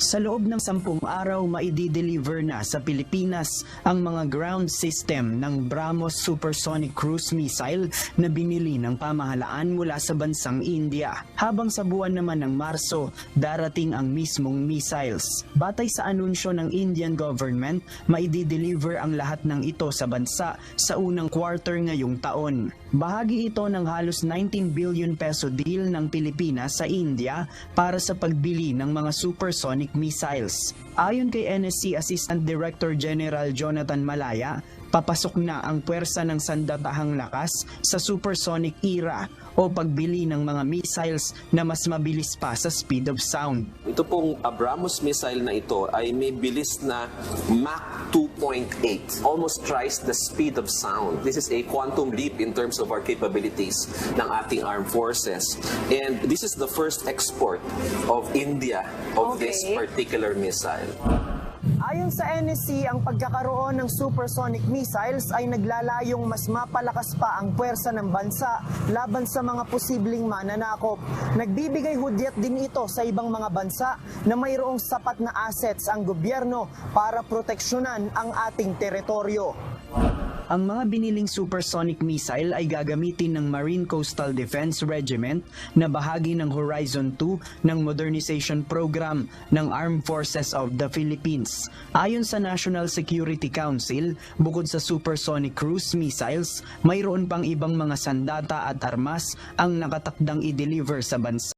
Sa loob ng 10 araw, maidi-deliver na sa Pilipinas ang mga ground system ng BrahMos Supersonic Cruise Missile na binili ng pamahalaan mula sa bansang India. Habang sa buwan naman ng Marso, darating ang mismong missiles. Batay sa anunsyo ng Indian government, maidi-deliver ang lahat ng ito sa bansa sa unang quarter ngayong taon. Bahagi ito ng halos 19 billion peso deal ng Pilipinas sa India para sa pagbili ng mga supersonic missiles. Ayon kay NSC Assistant Director General Jonathan Malaya, papasok na ang puwersa ng sandatahang lakas sa supersonic era o pagbili ng mga missiles na mas mabilis pa sa speed of sound. Ito pong BrahMos missile na ito ay may bilis na Mach 2.8, almost thrice the speed of sound. This is a quantum leap in terms of our capabilities ng ating armed forces. And this is the first export of India of this particular missile. Ayon sa NSC, ang pagkakaroon ng supersonic missiles ay naglalayong mas mapalakas pa ang puwersa ng bansa laban sa mga posibleng mananakop. Nagbibigay hudyat din ito sa ibang mga bansa na mayroong sapat na assets ang gobyerno para proteksyonan ang ating teritoryo. Ang mga biniling supersonic missile ay gagamitin ng Marine Coastal Defense Regiment na bahagi ng Horizon 2 ng Modernization Program ng Armed Forces of the Philippines. Ayon sa National Security Council, bukod sa supersonic cruise missiles, mayroon pang ibang mga sandata at armas ang nakatakdang i-deliver sa bansa.